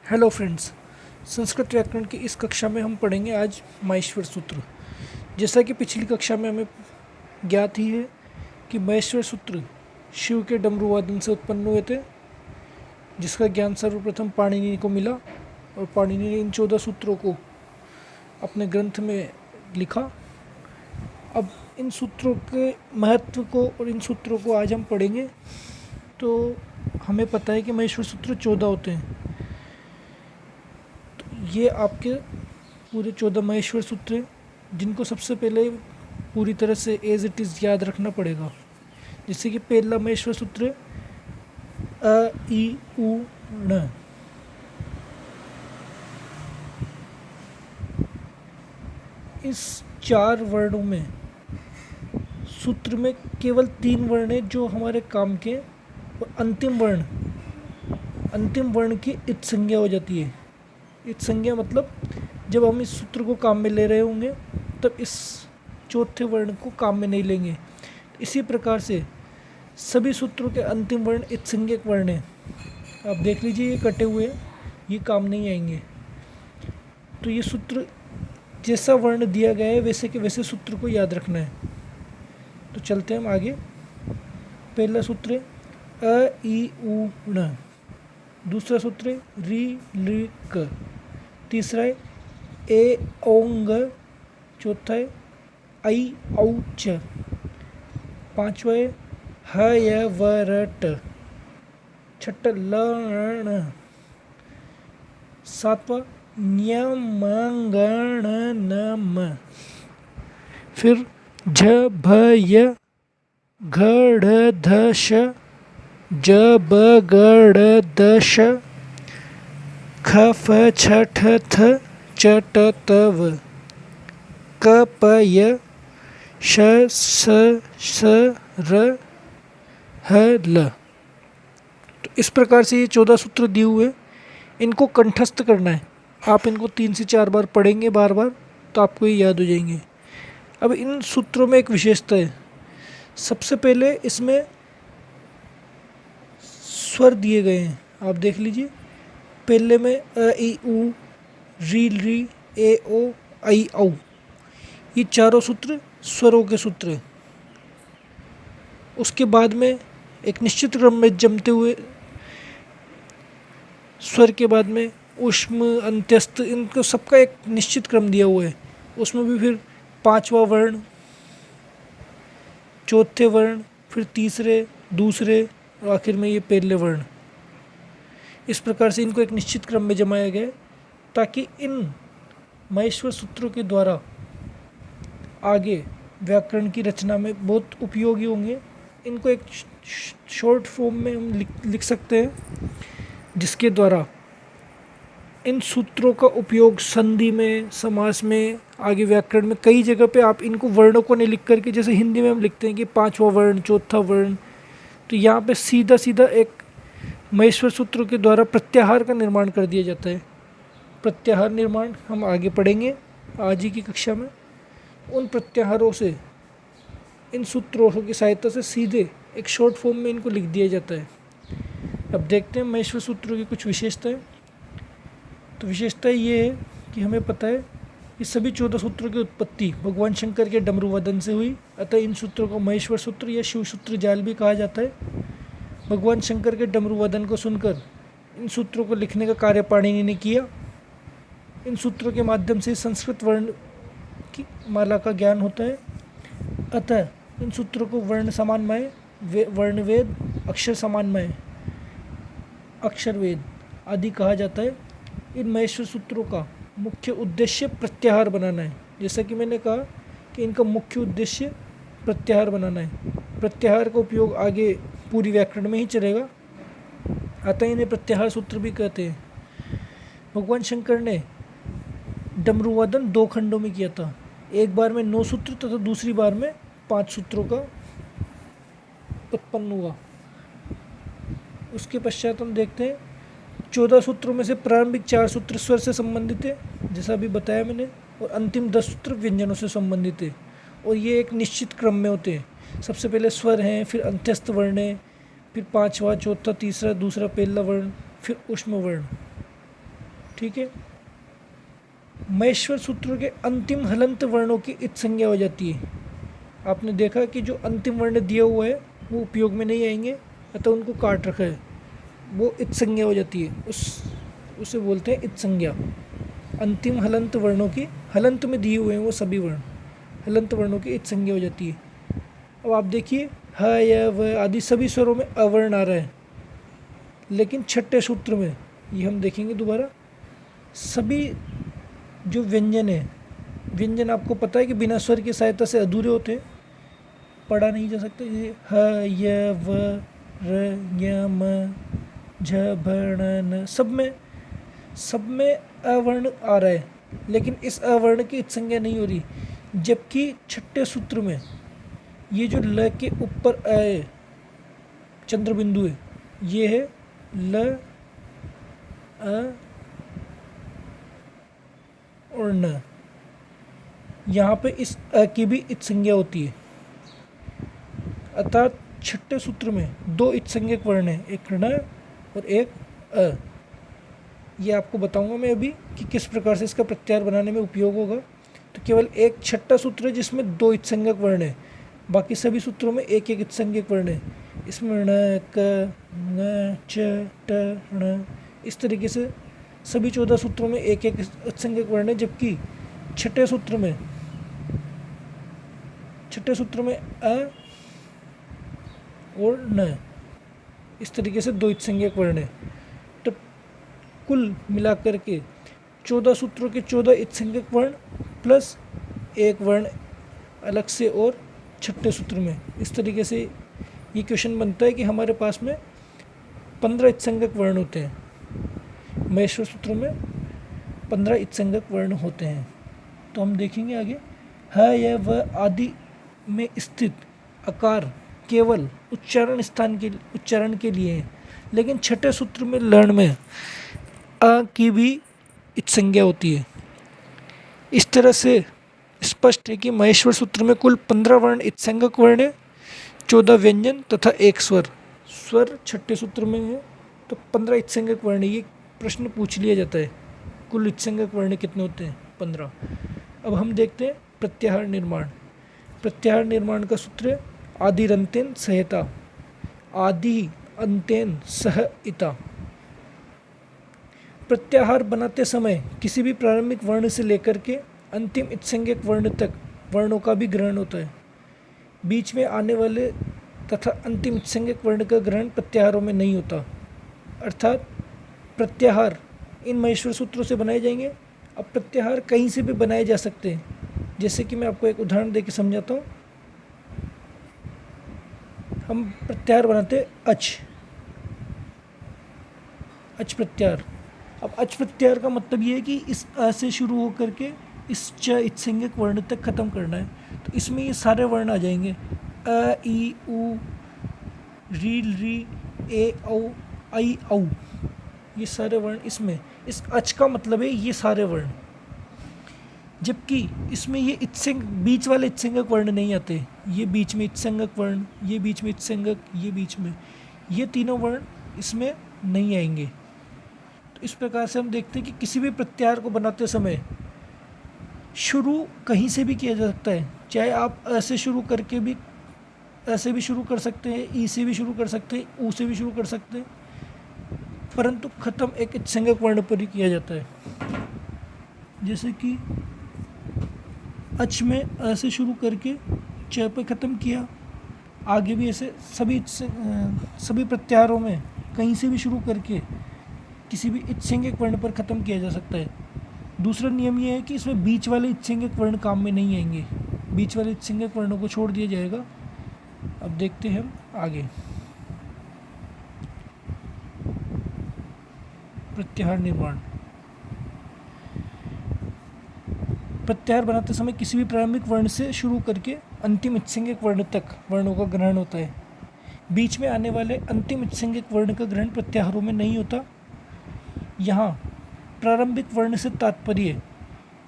Hello friends, Sanskrit व्याकरण की इस कक्षा में हम पढ़ेंगे आज महेश्वर सूत्र। जैसा कि पिछली कक्षा में हमें ज्ञात ही है कि महेश्वर सूत्र शिव के डमरू वादन से उत्पन्न हुए थे, जिसका ज्ञान सर्वप्रथम पाणिनि को मिला और पाणिनि ने इन 14 सूत्रों को अपने ग्रंथ में लिखा। अब इन सूत्रों के महत्व को और इन सूत्रों को आज हम पढ़ेंगे। तो हमें पता है कि महेश्वर सूत्र 14 होते हैं। ये आपके पूरे 14 महेश्वर सूत्र हैं, जिनको सबसे पहले पूरी तरह से एज इट इज़ याद रखना पड़ेगा। जैसे कि पहला महेश्वर सूत्र है अ इ उ ण। इस 4 वर्णों में सूत्र में केवल 3 वर्ण हैं जो हमारे काम के, और अंतिम वर्ण की इत संज्ञा हो जाती है। इत संज्ञा मतलब जब हम इस सूत्र को काम में ले रहे होंगे तब इस चौथे वर्ण को काम में नहीं लेंगे। इसी प्रकार से सभी सूत्रों के अंतिम वर्ण इत संज्ञक वर्ण हैं। आप देख लीजिए, ये कटे हुए हैं, ये काम नहीं आएंगे। तो ये सूत्र जैसा वर्ण दिया गया है वैसे के वैसे सूत्र को याद रखना है। तो चलते हैं हम आगे। पहला सूत्र है अ इ उ ण। दूसरा सूत्र है रि लृ क। तीसरा है ए ओंग। चौथा है ऐ औ च। पांचवा है ह य व र ट। छठा ल ण। सातवां न्य म ग ण न म। फिर झ भ य घ ढ ध श। ज ब ग ड़ द श। ख फ छ ठ थ च ट त व। क प य श स स र ह ल। तो इस प्रकार से ये 14 सूत्र दिए हुए, इनको कंठस्थ करना है। आप इनको 3 से 4 बार पढ़ेंगे बार बार, तो आपको ये याद हो जाएंगे। अब इन सूत्रों में एक विशेषता है। सबसे पहले इसमें स्वर दिए गए हैं, आप देख लीजिए। पहले में अ इ उ रि लृ ए ओ ऐ औ। ये चारों सूत्र स्वरों के सूत्र हैं। उसके बाद में एक निश्चित क्रम में जमते हुए स्वर के बाद में ऊष्म अंत्यस्त, इनको सबका एक निश्चित क्रम दिया हुआ है। उसमें भी फिर 5वां वर्ण, चौथे वर्ण, फिर तीसरे, दूसरे और आखिर में ये पहले वर्ण। इस प्रकार से इनको एक निश्चित क्रम में जमाया गया ताकि इन महेश्वर सूत्रों के द्वारा आगे व्याकरण की रचना में बहुत उपयोगी होंगे। इनको एक शॉर्ट फॉर्म में हम लिख सकते हैं, जिसके द्वारा इन सूत्रों का उपयोग संधि में, समास में, आगे व्याकरण में कई जगह पे आप इनको वर्णों को नहीं लिख करके, जैसे हिंदी में हम लिखते हैं कि 5वां वर्ण, चौथा वर्ण, तो यहाँ पे सीधा सीधा एक महेश्वर सूत्रों के द्वारा प्रत्याहार का निर्माण कर दिया जाता है। प्रत्याहार निर्माण हम आगे पढ़ेंगे आज ही की कक्षा में। उन प्रत्याहारों से, इन सूत्रों की सहायता से सीधे एक शॉर्ट फॉर्म में इनको लिख दिया जाता है। अब देखते हैं महेश्वर सूत्रों की कुछ विशेषताएं। तो विशेषता ये है कि हमें पता है कि सभी 14 सूत्रों की उत्पत्ति भगवान शंकर के डमरू वादन से हुई, अतः इन सूत्रों को महेश्वर सूत्र या शिव सूत्र जाल भी कहा जाता है। भगवान शंकर के डमरू वादन को सुनकर इन सूत्रों को लिखने का कार्य पाणिनि ने किया। इन सूत्रों के माध्यम से संस्कृत वर्ण की माला का ज्ञान होता है। अतः इन सूत्रों को वर्ण समानमय, वर्णवेद, अक्षर समानमय, अक्षरवेद आदि कहा जाता है। इन महेश्वर सूत्रों का मुख्य उद्देश्य प्रत्याहार बनाना है। जैसा कि मैंने कहा कि इनका मुख्य उद्देश्य प्रत्याहार बनाना है। प्रत्याहार का उपयोग आगे पूरी व्याकरण में ही चलेगा, अतः इन्हें प्रत्याहार सूत्र भी कहते हैं। भगवान शंकर ने डमरू वादन 2 खंडों में किया था। एक बार में 9 सूत्र तथा दूसरी बार में 5 सूत्रों का उत्पन्न हुआ। उसके पश्चात हम देखते हैं 14 सूत्रों में से प्रारंभिक 4 सूत्र स्वर से संबंधित है, जैसा अभी बताया मैंने, और अंतिम 10 सूत्र व्यंजनों से संबंधित है, और ये एक निश्चित क्रम में होते हैं। सबसे पहले स्वर हैं, फिर अंत्यस्त वर्ण है, फिर 5वां, चौथा, तीसरा, दूसरा, पहला वर्ण, फिर ऊष्म वर्ण। ठीक है। महेश्वर सूत्रों के अंतिम हलंत वर्णों की इत संज्ञा हो जाती है। आपने देखा कि जो अंतिम वर्ण दिया हुआ है वो उपयोग में नहीं आएंगे, अतः उनको काट रखा है, वो इत संज्ञा हो जाती है, उसे बोलते हैं इत संज्ञा। अंतिम हलंत वर्णों की, हलंत में दिए हुए हैं वो सभी वर्ण, हलंत वर्णों की इत संज्ञा हो जाती है। अब आप देखिए ह य व आदि सभी स्वरों में अवर्ण आ रहा है, लेकिन छठे सूत्र में, ये हम देखेंगे दोबारा, सभी जो व्यंजन है, व्यंजन आपको पता है कि बिना स्वर की सहायता से अधूरे होते हैं, पढ़ा नहीं जा सकता। ये ह य व र य म झ भ ण न, सब में अवर्ण आ रहा है, लेकिन इस अवर्ण की इत संज्ञा नहीं हो रही। जबकि छठे सूत्र में ये जो ल के ऊपर अ चंद्र बिंदु है, ये है ल अ और न, यहाँ पे इस अ की भी इत संज्ञा होती है। अर्थात छठे सूत्र में दो इत संज्ञक वर्ण हैं, एक ण और एक अ। ये आपको बताऊंगा मैं अभी कि किस प्रकार से इसका प्रत्याहार बनाने में उपयोग होगा। तो केवल एक छठा सूत्र है जिसमें दो इत संज्ञक वर्ण है, बाकी सभी सूत्रों में एक एक इत संज्ञक वर्ण है। इसमें ण क न च ट ण, इस तरीके से सभी 14 सूत्रों में एक एक इत संज्ञक वर्ण है, जबकि छठे सूत्र में अ और न, इस तरीके से दो इत संज्ञक वर्ण है। तो कुल मिलाकर के 14 सूत्रों के 14 इत संज्ञक वर्ण प्लस एक वर्ण अलग से और छठे सूत्र में, इस तरीके से ये क्वेश्चन बनता है कि हमारे पास में 15 इत संज्ञक वर्ण होते हैं। महेश्वर सूत्रों में 15 इत संज्ञक वर्ण होते हैं। तो हम देखेंगे आगे, ह य व आदि में स्थित अकार केवल उच्चारण के लिए है, लेकिन छठे सूत्र में लर्ण में अ की भी इत संज्ञा होती है। इस तरह से स्पष्ट है कि महेश्वर सूत्र में कुल 15 वर्ण इत संज्ञक वर्ण है, 14 व्यंजन तथा एक स्वर छठे सूत्र में है, तो 15 इत संज्ञक वर्ण। ये प्रश्न पूछ लिया जाता है, कुल इत संज्ञक वर्ण कितने होते हैं? 15। अब हम देखते हैं प्रत्याहार निर्माण। प्रत्याहार निर्माण का सूत्र है आदिरंतेन सहता, आदि अंतेन सह इता। प्रत्याहार बनाते समय किसी भी प्रारंभिक वर्ण से लेकर के अंतिम इत संज्ञक वर्ण तक वर्णों का भी ग्रहण होता है। बीच में आने वाले तथा अंतिम इत संज्ञक वर्ण का ग्रहण प्रत्याहारों में नहीं होता। अर्थात प्रत्याहार इन महेश्वर सूत्रों से बनाए जाएंगे। अब प्रत्याहार कहीं से भी बनाए जा सकते हैं, जैसे कि मैं आपको एक उदाहरण देकर समझाता हूँ। हम प्रत्याहार बनाते हैं अच प्रत्याहार। अब अच प्रत्याहार का मतलब ये है कि इस अ से शुरू होकर के इस च इत संज्ञक वर्ण तक खत्म करना है। तो इसमें ये सारे वर्ण आ जाएंगे, अ ई उ री री ए औ आई औ, ये सारे वर्ण इसमें। इस अच का मतलब है ये सारे वर्ण, जबकि इसमें ये बीच वाले इत संज्ञक वर्ण नहीं आते। ये बीच में इत संज्ञक वर्ण, ये बीच में इत संज्ञक, ये बीच में, ये तीनों वर्ण इसमें नहीं आएंगे। तो इस प्रकार से हम देखते हैं कि किसी भी प्रत्याहार को बनाते समय शुरू कहीं से भी किया जा सकता है। चाहे आप ऐसे शुरू करके भी, ऐसे भी शुरू कर सकते हैं, ई से भी शुरू कर सकते हैं, ऊ से भी शुरू कर सकते हैं, परंतु खत्म एक इत संज्ञक वर्ण पर ही किया जाता है। जैसे कि अच में ऐसे शुरू करके च पे ख़त्म किया, आगे भी ऐसे सभी प्रत्याहारों में कहीं से भी शुरू करके किसी भी इत संज्ञक वर्ण पर ख़त्म किया जा सकता है। दूसरा नियम ये है कि इसमें बीच वाले इत संज्ञक वर्ण काम में नहीं आएंगे, बीच वाले इत संज्ञक वर्णों को छोड़ दिया जाएगा। अब देखते हैं हम आगे प्रत्याहार निर्माण। प्रत्याहार बनाते समय किसी भी प्रारंभिक वर्ण से शुरू करके अंतिम इत संज्ञक वर्ण तक वर्णों का ग्रहण होता है। बीच में आने वाले अंतिम इत संज्ञक वर्ण का ग्रहण प्रत्याहारों में नहीं होता। यहाँ प्रारंभिक वर्ण से तात्पर्य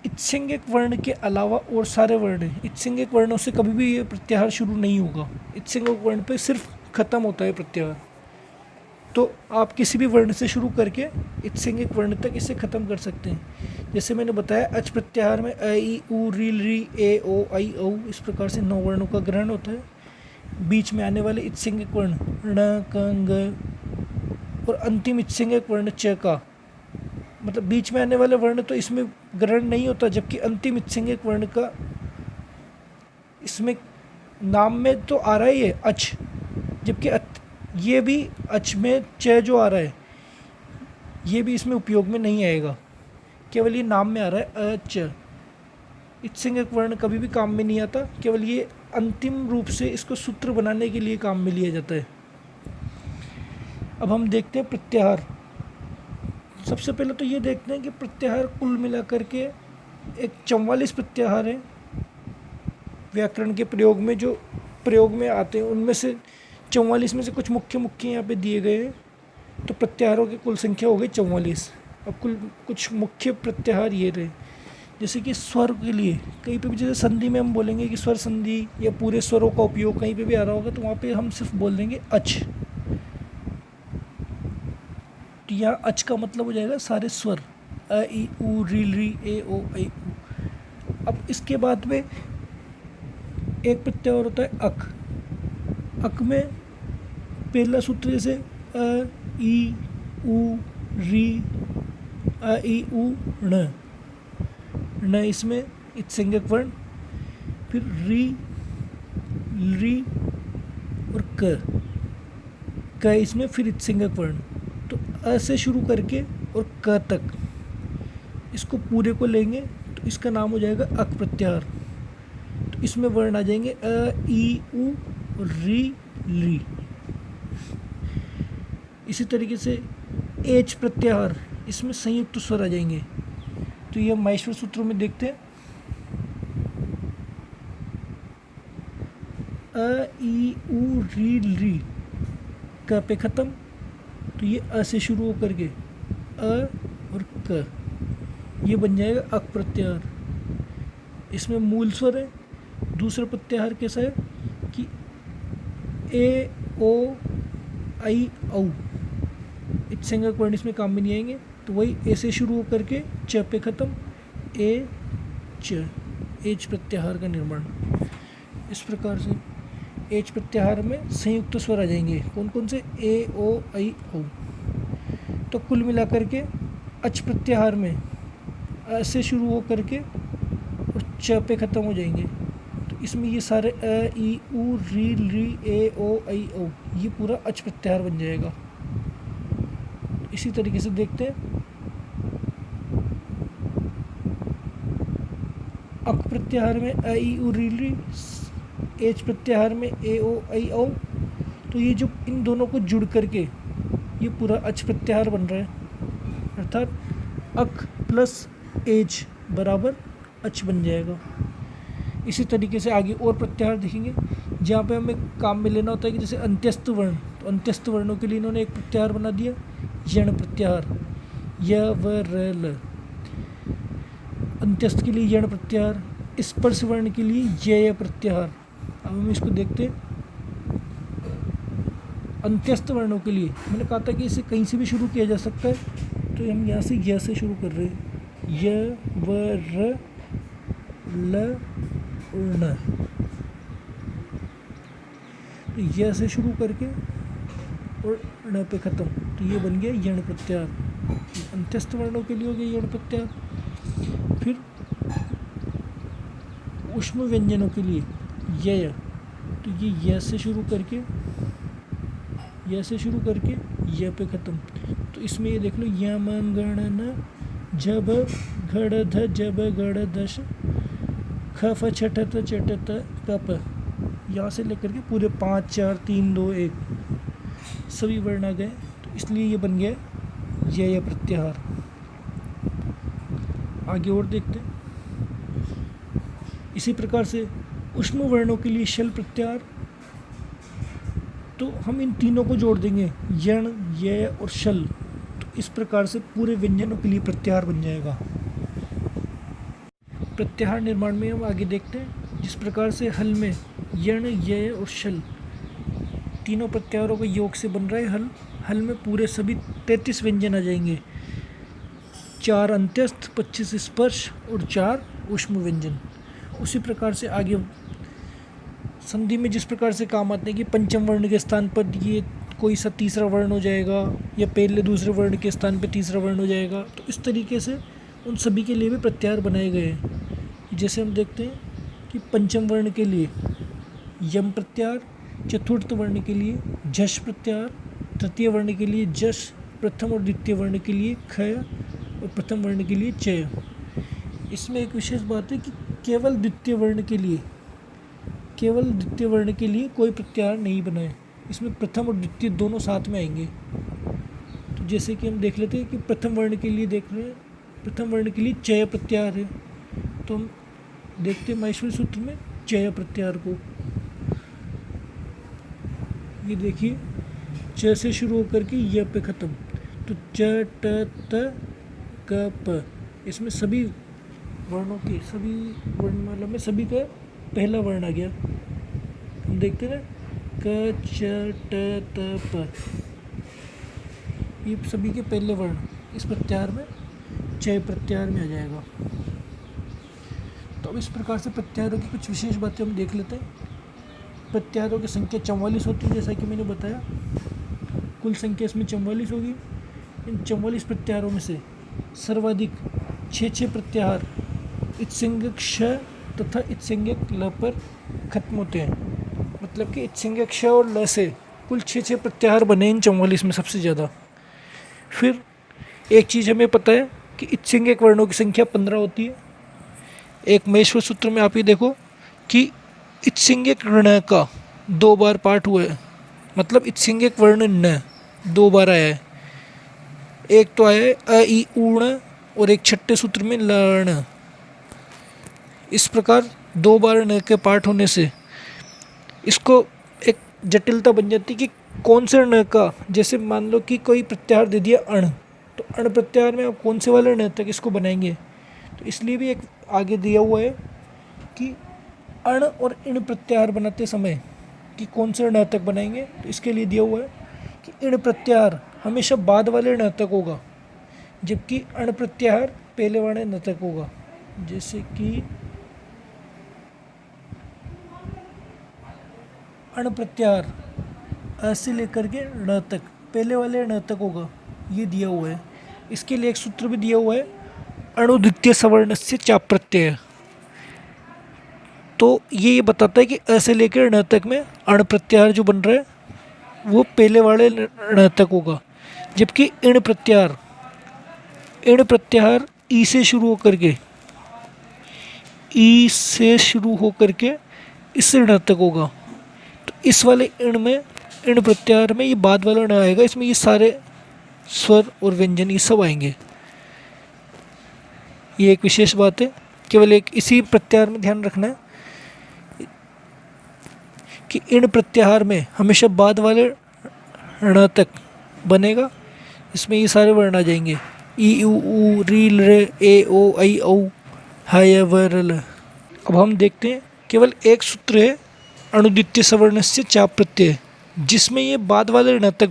इत संज्ञक वर्ण के अलावा और सारे वर्ण हैं। इत संज्ञक वर्णों से कभी भी ये प्रत्याहार शुरू नहीं होगा, इत संज्ञक वर्ण पे सिर्फ खत्म होता है प्रत्याहार। तो आप किसी भी वर्ण से शुरू करके इत्सिंगिक वर्ण तक इसे ख़त्म कर सकते हैं। जैसे मैंने बताया अच प्रत्याहार में अ ई उ री री ए ओ आई औ इस प्रकार से 9 वर्णों का ग्रहण होता है। बीच में आने वाले इत्सिंगिक वर्ण ण क ग और अंतिम इत्सिंगिक वर्ण च का, मतलब बीच में आने वाले वर्ण तो इसमें ग्रहण नहीं होता, जबकि अंतिम इत्सिंगिक वर्ण का इसमें नाम में तो आ रहा है ये अच, जबकि ये भी अच में च जो आ रहा है ये भी इसमें उपयोग में नहीं आएगा, केवल ये नाम में आ रहा है अच। इत्सिंगिक वर्ण कभी भी काम में नहीं आता, केवल ये अंतिम रूप से इसको सूत्र बनाने के लिए काम में लिया जाता है। अब हम देखते हैं प्रत्याहार। सबसे पहले तो ये देखते हैं कि प्रत्याहार कुल मिलाकर के एक 44 प्रत्याहार है व्याकरण के प्रयोग में, जो प्रयोग में आते हैं उनमें से 44 में से कुछ मुख्य यहाँ पे दिए गए हैं। तो प्रत्याहारों की कुल संख्या हो गई 44। अब कुछ मुख्य प्रत्याहार ये रहे, जैसे कि स्वर के लिए कहीं पे भी, जैसे संधि में हम बोलेंगे कि स्वर संधि या पूरे स्वरों का उपयोग कहीं पे भी आ रहा होगा तो वहाँ पे हम सिर्फ बोल देंगे अच। तो यहाँ अच का मतलब हो जाएगा सारे स्वर अ ई उ री री ए ओ आई उ। अब इसके बाद में एक प्रत्याहार होता है अक। अक में पहला सूत्र जैसे अ ई उ री अ ई उ ण, न इसमें इत्सिंगिक वर्ण, फिर री री और क इसमें फिर इत्सिंगिक वर्ण। तो अ से शुरू करके और क तक इसको पूरे को लेंगे तो इसका नाम हो जाएगा अक प्रत्याहार। तो इसमें वर्ण आ जाएंगे अ ई उ री ली। इसी तरीके से एच प्रत्याहार, इसमें संयुक्त स्वर आ जाएंगे। तो ये माहेश्वर सूत्रों में देखते हैं अ ई उ री री क पे ख़त्म, तो ये अ से शुरू होकर के अ और क, ये बन जाएगा अक प्रत्याहार। इसमें मूल स्वर है। दूसरा प्रत्याहार कैसा है कि ए ओ आई औ, इत्सिंगिक वर्ण इसमें काम में नहीं आएंगे, तो वही ए से शुरू होकर के च पे ख़त्म ए च, एच प्रत्याहार का निर्माण। इस प्रकार से एच प्रत्याहार में संयुक्त स्वर आ जाएंगे। कौन कौन से? ए ओ आई औ। तो कुल मिलाकर के अच प्रत्याहार में अ से शुरू होकर के और च पे ख़त्म हो जाएंगे। तो इसमें ये सारे अ ई उ री री ए ओ आई औ, ये पूरा अच प्रत्याहार बन जाएगा। इसी तरीके से देखते हैं अक प्रत्याहार में अ ई उ री री, एच प्रत्याहार में ए ओ आई औ। तो ये जो इन दोनों को जुड़ करके ये पूरा अच प्रत्याहार बन रहा है, अर्थात अक प्लस एच बराबर अच बन जाएगा। इसी तरीके से आगे और प्रत्याहार देखेंगे जहाँ पे हमें काम में लेना होता है कि जैसे अंत्यस्त वर्ण, तो अंत्यस्त वर्णों के लिए इन्होंने एक प्रत्याहार बना दिया यण प्रत्याहार, य व र ल। अंत्यस्त के लिए यण प्रत्याहार, स्पर्श वर्ण के लिए य प्रत्याहार। अब हम इसको देखते हैं। अंत्यस्त वर्णों के लिए मैंने कहा था कि इसे कहीं से भी शुरू किया जा सकता है, तो हम यहाँ से य से शुरू कर रहे हैं, य व र ल ण। तो य से शुरू करके और ण पे ख़त्म, तो ये बन गया यण प्रत्याहार। अंत्यस्त वर्णों के लिए हो गया यण प्रत्याहार। फिर ऊष्म व्यंजनों के लिए य, तो ये य से शुरू करके य पे ख़त्म। तो इसमें ये देख लो यम गण न जब घड़ ध जब गड़ दश ख फ छठ त चट त कप, यहाँ से लेकर के पूरे 5 4 3 2 1 सभी वर्ण आ गए। तो इसलिए ये बन गया य प्रत्याहार। आगे और देखते हैं। इसी प्रकार से ऊष्म वर्णों के लिए शल प्रत्याहार, तो हम इन तीनों को जोड़ देंगे यण य और शल, तो इस प्रकार से पूरे व्यंजनों के लिए प्रत्याहार बन जाएगा। प्रत्याहार निर्माण में हम आगे देखते हैं। जिस प्रकार से हल में यण य और शल तीनों प्रत्याहारों के योग से बन रहा है हल, हल में पूरे सभी 33 व्यंजन आ जाएंगे, 4 अंत्यस्थ, 25 स्पर्श और 4 ऊष्म व्यंजन। उसी प्रकार से आगे संधि में जिस प्रकार से काम आते हैं कि पंचम वर्ण के स्थान पर ये कोई सा तीसरा वर्ण हो जाएगा, या पहले दूसरे वर्ण के स्थान पर तीसरा वर्ण हो जाएगा, तो इस तरीके से उन सभी के लिए भी प्रत्याहार बनाए गए हैं। जैसे हम देखते हैं कि पंचम वर्ण के लिए यम प्रत्याहार, चतुर्थ वर्ण के लिए झष प्रत्याहार, तृतीय वर्ण के लिए जश, प्रथम और द्वितीय वर्ण के लिए क्षय और प्रथम वर्ण के लिए चय। इसमें एक विशेष बात है कि केवल द्वितीय वर्ण के लिए कोई प्रत्याहार नहीं बना है। इसमें प्रथम और द्वितीय दोनों साथ में आएंगे। तो जैसे कि हम देख लेते हैं कि प्रथम वर्ण के लिए देख रहे हैं, प्रथम वर्ण के लिए चय प्रत्याहार है, तो हम देखते हैं माहेश्वरी सूत्र में चय प्रत्याहार को। ये देखिए, च से शुरू होकर के य पे ख़त्म, तो च ट त क प, इसमें सभी वर्णों के, सभी वर्णमाला में सभी का पहला वर्ण आ गया। हम देखते हैं ना, क च ट त प, ये सभी के पहले वर्ण इस प्रत्याहार में चय प्रत्याहार में आ जाएगा। तो अब इस प्रकार से प्रत्याहारों की कुछ विशेष बातें हम देख लेते हैं। प्रत्याहारों की संख्या 44 होती है, जैसा कि मैंने बताया। कुल संख्या इसमें 44 होगी। इन 44 प्रत्याहारों में से सर्वाधिक 6 प्रत्याहार इत्संज्ञक श तथा इत्संज्ञक ल पर खत्म होते हैं। मतलब कि इत्संज्ञक श और ल से कुल 6 प्रत्याहार बने इन 44 में सबसे ज़्यादा। फिर एक चीज़ हमें पता है कि इत्संज्ञक वर्णों की संख्या 15 होती है। एक महेश्वर सूत्र में आप ये देखो कि इत्संज्ञक ण का 2 बार पाठ हुआ है, मतलब इत्संज्ञक वर्ण न 2 बार आया है। एक तो आया है अ ई ऊण और एक छठे सूत्र में लण। इस प्रकार 2 बार न के पाठ होने से इसको एक जटिलता बन जाती कि कौन से न का, जैसे मान लो कि कोई प्रत्याहार दे दिया अण, तो अण प्रत्याहार में आप कौन से वाले न तक इसको बनाएंगे। तो इसलिए भी एक आगे दिया हुआ है कि अण और इण प्रत्याहार बनाते समय कि कौन से ण तक बनाएंगे। तो इसके लिए दिया हुआ है कि इण प्रत्याहार हमेशा बाद वाले ण तक होगा, जबकि अण प्रत्याहार पहले वाले न तक होगा। जैसे कि अण प्रत्याहार अ से लेकर के ण तक पहले वाले ण तक होगा, ये दिया हुआ है। इसके लिए एक सूत्र भी दिया हुआ है, अणु द्वितीय सवर्ण से चाप प्रत्यय। तो ये बताता है कि अ से लेकर ण तक में अण प्रत्याहार जो बन रहा है वो पहले वाले ण तक होगा, जबकि इण प्रत्याहार ई से शुरू होकर के इस ण तक होगा। तो इस वाले इण प्रत्याहार में ये बाद वाला ण आएगा, इसमें ये सारे स्वर और व्यंजन ये सब आएंगे। ये एक विशेष बात है, केवल एक इसी प्रत्याहार में ध्यान रखना है कि इण प्रत्याहार में हमेशा बाद वाले ण तक बनेगा, इसमें ये सारे वर्ण आ जाएंगे, ई उ ऊ री रे ए ओ ऐ औ ह य व र ल। अब हम देखते हैं केवल एक सूत्र है अणुद्वितीय सवर्ण से चाप प्रत्यय, जिसमें ये बाद वाले ण तक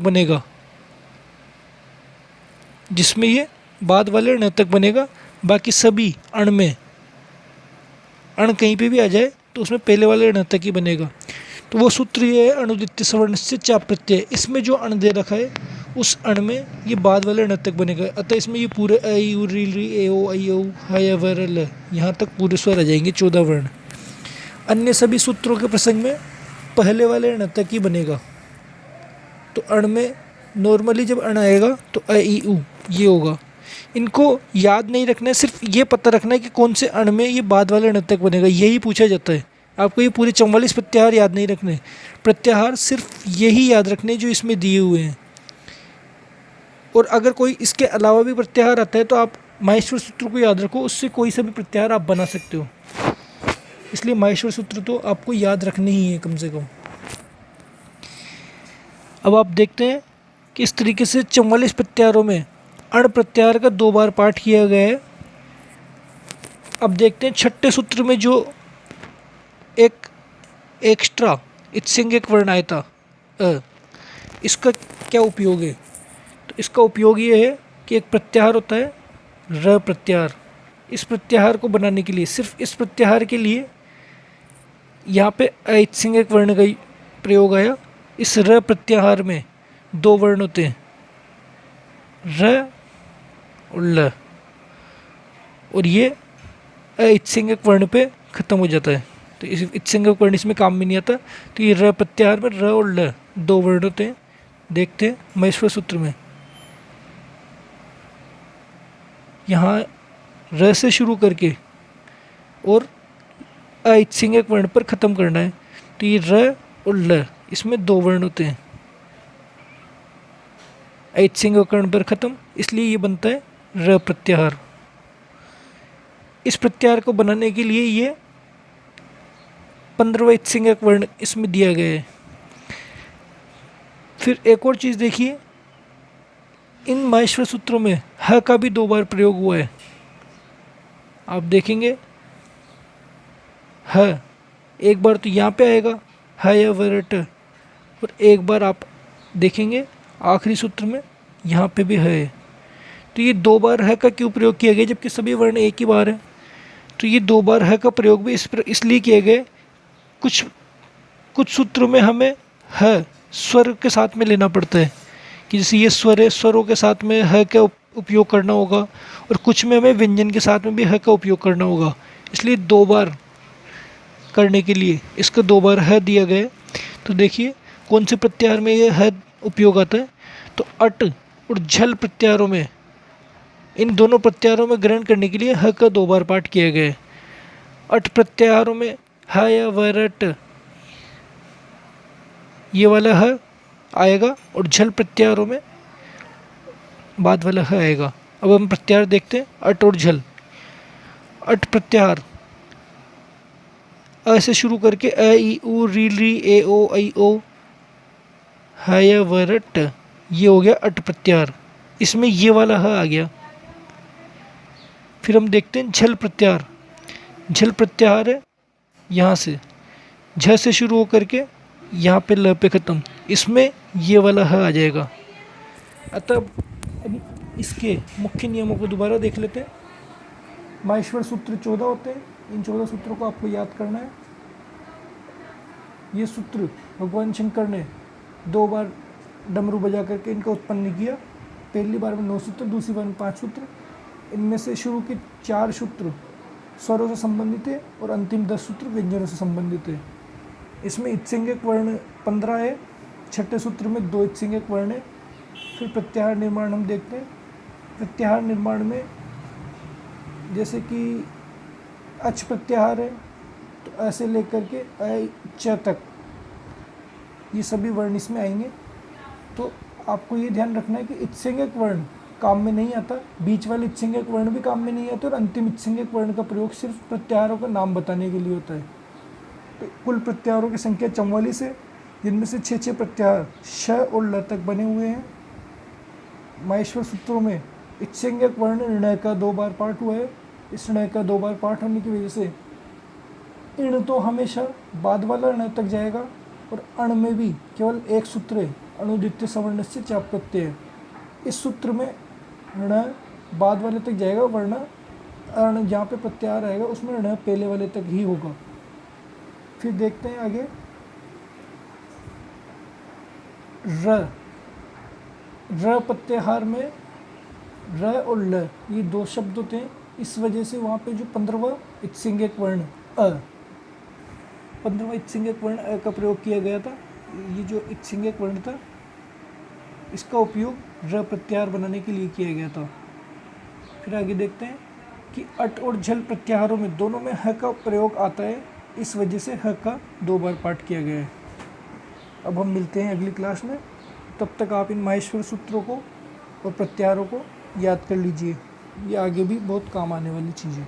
बनेगा, बाकी सभी अण में अण कहीं पे भी आ जाए तो उसमें पहले वाले ण तक ही बनेगा। तो वो सूत्र ये है अणुद्वितीय सवर्ण से चाप प्रत्यय। इसमें जो अण दे रखा है उस अण में ये बाद वाले ण तक बनेगा। अतः इसमें ये पूरे अ ई उ री री ए ओ ऐ औ ह य व र ल यहाँ तक पूरे स्वर आ जाएंगे, 14 वर्ण। अन्य सभी सूत्रों के प्रसंग में पहले वाले ण तक ही बनेगा। तो अण में नॉर्मली जब अण आएगा तो अ ई उ ये होगा। इनको याद नहीं रखना है, सिर्फ ये पता रखना है कि कौन से अण में ये बाद वाले ण तक बनेगा, यही पूछा जाता है। आपको ये पूरे 44 प्रत्याहार याद नहीं रखने, प्रत्याहार सिर्फ यही याद रखने जो इसमें दिए हुए हैं। और अगर कोई इसके अलावा भी प्रत्याहार आता है तो आप माहेश्वर सूत्र को याद रखो, उससे कोई सा भी प्रत्याहार आप बना सकते हो। इसलिए माहेश्वर सूत्र तो आपको याद रखने ही है कम से कम। अब आप देखते हैं कि इस तरीके से 44 प्रत्याहारों में अण प्रत्याहार का 2 बार पाठ किया गया है। अब देखते हैं छठे सूत्र में जो एक एक्स्ट्रा इत्संज्ञक वर्ण आया था अ, इसका क्या उपयोग है। इसका उपयोग ये है कि एक प्रत्याहार होता है र प्रत्याहार। इस प्रत्याहार को बनाने के लिए, सिर्फ इस प्रत्याहार के लिए यहाँ पे ऐच्छिक वर्ण का प्रयोग आया। इस र प्रत्याहार में दो वर्ण होते हैं, र और ल, और ये ऐच्छिक वर्ण पे खत्म हो जाता है। तो इस ऐच्छिक वर्ण इसमें काम में नहीं आता। तो ये र प्रत्याहार में र और ल दो वर्ण होते हैं। देखते हैं महेश्वर सूत्र में, यहाँ र से शुरू करके और ऐच्छिक वर्ण पर खत्म करना है। तो ये र और ल इसमें दो वर्ण होते हैं, ऐच्छिक वर्ण पर खत्म, इसलिए ये बनता है र प्रत्याहार। इस प्रत्याहार को बनाने के लिए ये 15वां ऐच्छिक वर्ण इसमें दिया गया है। फिर एक और चीज़ देखिए, इन माहेश्वर सूत्रों में ह का भी दो बार प्रयोग हुआ है। आप देखेंगे ह एक बार तो यहाँ पे आएगा ह या वरट, और एक बार आप देखेंगे आखिरी सूत्र में यहाँ पे भी है। तो ये दो बार ह का क्यों प्रयोग किया गया जबकि सभी वर्ण एक ही बार है? तो ये दो बार ह का प्रयोग भी इसलिए किया गया, कुछ सूत्रों में हमें ह स्वर के साथ में लेना पड़ता है कि जैसे ये स्वर है, स्वरों के साथ में ह का उपयोग करना होगा, और कुछ में हमें व्यंजन के साथ में भी ह का उपयोग करना होगा। इसलिए दो बार करने के लिए इसका दो बार ह दिया गया है। तो देखिए कौन से प्रत्याहार में ये ह उपयोग आता है, तो अट और झल प्रत्याहारों में, इन दोनों प्रत्याहारों में ग्रहण करने के लिए ह का दो बार पाठ किया गया है। अट प्रत्याहारों में ह या वरट ये वाला ह आएगा, और झल प्रत्याहारों में बाद वाला ह आएगा। अब हम प्रत्याहार देखते हैं, अट और झल। अट प्रत्याहार अ से शुरू करके अ ई उ री री ए ओ ऐ ओ ह या वरट, ये हो गया अट प्रत्याहार, इसमें ये वाला ह आ गया। फिर हम देखते हैं झल प्रत्याहार। झल प्रत्याहार है यहाँ से झ से शुरू होकर के यहाँ पे ल पे ख़त्म, इसमें ये वाला ह आ जाएगा। अतः अब इसके मुख्य नियमों को दोबारा देख लेते हैं। माहेश्वर सूत्र 14 होते हैं, इन 14 सूत्रों को आपको याद करना है। ये सूत्र भगवान शंकर ने दो बार डमरू बजा करके इनका उत्पन्न किया। पहली बार में 9 सूत्र, दूसरी बार में 5 सूत्र। इनमें से शुरू के 4 सूत्र स्वरों से संबंधित है और अंतिम 10 सूत्र व्यंजनों से संबंधित है। इसमें इत्सिंगिक वर्ण 15 है, छठे सूत्र में 2 इत्सिंगिक वर्ण है। फिर प्रत्याहार निर्माण हम देखते हैं। प्रत्याहार निर्माण में जैसे कि अच प्रत्याहार है, तो ऐसे लेकर के अ च तक ये सभी वर्ण इसमें आएंगे। तो आपको ये ध्यान रखना है कि इत्सिंगिक वर्ण काम में नहीं आता, बीच वाले इत्सिंगिक वर्ण भी काम में नहीं आते, और अंतिम इत्सिंगिक वर्ण का प्रयोग सिर्फ प्रत्याहारों का नाम बताने के लिए होता है। तो कुल प्रत्याहारों की संख्या 44 है, जिनमें से 6 प्रत्याहार श और ल तक बने हुए हैं। माहेश्वर सूत्रों में इत्सिंगिक वर्ण ऋणय का 2 बार पाठ हुआ है। इस ऋणय का 2 बार पाठ होने की वजह से इण तो हमेशा बाद वाला ऋणय तक जाएगा, और अण में भी केवल एक सूत्र है, अणुद्वितीय सवर्ण से चाप प्रत्यय है। इस सूत्र में ऋणय बाद वाले तक जाएगा, वरना अण जहाँ पे प्रत्याहार आएगा उसमें ऋणय पहले वाले तक ही होगा। फिर देखते हैं आगे र प्रत्याहार में र और ल ये 2 शब्द होते हैं। इस वजह से वहाँ पे जो 15वां इत्सिंगिक वर्ण 15वां इत्सिंगिक वर्ण अ का प्रयोग किया गया था। ये जो इत्सिंगिक वर्ण था इसका उपयोग र प्रत्याहार बनाने के लिए किया गया था। फिर आगे देखते हैं कि अट और झल प्रत्याहारों में दोनों में ह का प्रयोग आता है, इस वजह से ह का 2 बार पाठ किया गया है। अब हम मिलते हैं अगली क्लास में, तब तक आप इन माहेश्वर सूत्रों को और प्रत्याहारों को याद कर लीजिए, ये आगे भी बहुत काम आने वाली चीज़ है।